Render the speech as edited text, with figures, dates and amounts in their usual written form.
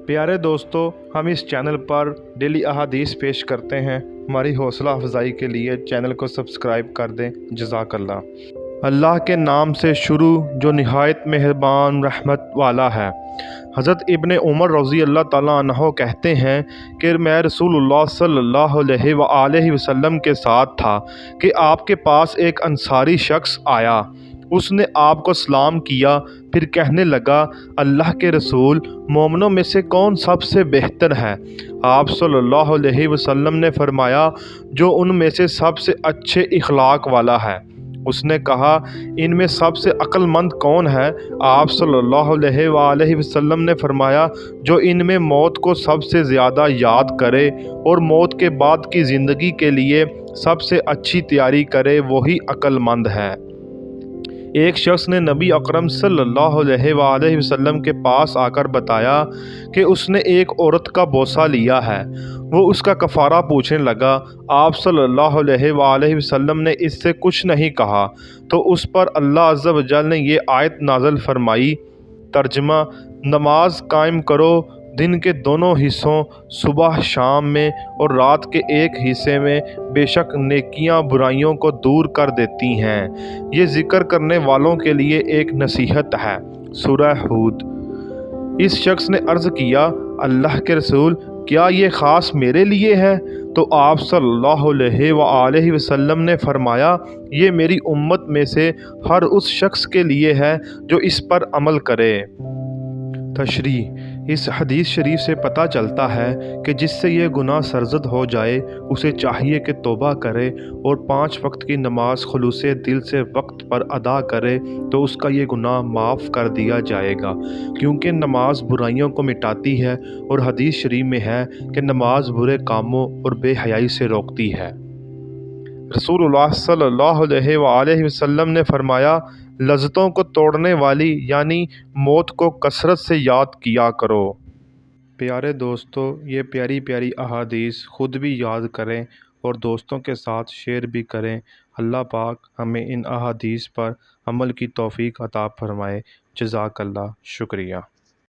प्यारे दोस्तों, हम इस चैनल पर डेली अहादीस पेश करते हैं। हमारी हौसला अफजाई के लिए चैनल को सब्सक्राइब कर दें। जज़ाकल्लाह। अल्लाह के नाम से शुरू जो निहायत मेहरबान रहमत वाला है। हज़रत इब्ने उमर रज़ी अल्लाह ताला अन्हो कहते हैं कि मैं रसूलुल्लाह सल्लल्लाहु अलैहि वसल्लम के साथ था कि आपके पास एक अंसारी शख्स आया। उसने आपको सलाम किया, फिर कहने लगा, अल्लाह के रसूल, मोमिनों में से कौन सबसे बेहतर है? आप सल्लल्लाहु अलैहि वसल्लम ने फरमाया, जो उनमें से सबसे अच्छे इखलाक वाला है। उसने कहा, इनमें सबसे अक्लमंद कौन है? आप सल्लल्लाहु अलैहि वसल्लम ने फरमाया, जो इनमें मौत को सबसे ज़्यादा याद करे और मौत के बाद की ज़िंदगी के लिए सबसे अच्छी तैयारी करे, वही अक्लमंद है। एक शख्स ने नबी अकरम सल्लल्लाहु अलैहि वसल्लम के पास आकर बताया कि उसने एक औरत का बोसा लिया है। वो उसका कफ़ारा पूछने लगा। आप सल्लल्लाहु अलैहि वसल्लम ने इससे कुछ नहीं कहा तो उस पर अल्लाह अज़्ज़ा व जल ने ये आयत नाज़िल फरमाई। तर्जमा: नमाज कायम करो दिन के दोनों हिस्सों, सुबह शाम में और रात के एक हिस्से में, बेशक नेकियां बुराइयों को दूर कर देती हैं। ये ज़िक्र करने वालों के लिए एक नसीहत है। सूरह हूद। इस शख्स ने अर्ज़ किया, अल्लाह के रसूल, क्या ये ख़ास मेरे लिए है? तो आप सल्लल्लाहु अलैहि वसल्लम ने फरमाया, ये मेरी उम्मत में से हर उस शख्स के लिए है जो इस पर अमल करे। तशरीह: इस हदीस शरीफ से पता चलता है कि जिससे ये गुनाह सरज़द हो जाए उसे चाहिए कि तौबा करे और 5 वक्त की नमाज खुलूसे दिल से वक्त पर अदा करे तो उसका ये गुनाह माफ़ कर दिया जाएगा, क्योंकि नमाज बुराइयों को मिटाती है और हदीस शरीफ में है कि नमाज बुरे कामों और बेहयाई से रोकती है। रसूलुल्लाह सल्लल्लाहु अलैहि वसल्लम ने फरमाया, लज़्ज़तों को तोड़ने वाली यानी मौत को कसरत से याद किया करो। प्यारे दोस्तों, ये प्यारी प्यारी अहादीस ख़ुद भी याद करें और दोस्तों के साथ शेयर भी करें। अल्लाह पाक हमें इन अहादीस पर अमल की तौफ़ीक अता फ़रमाए। जज़ाकल्लाह। शुक्रिया।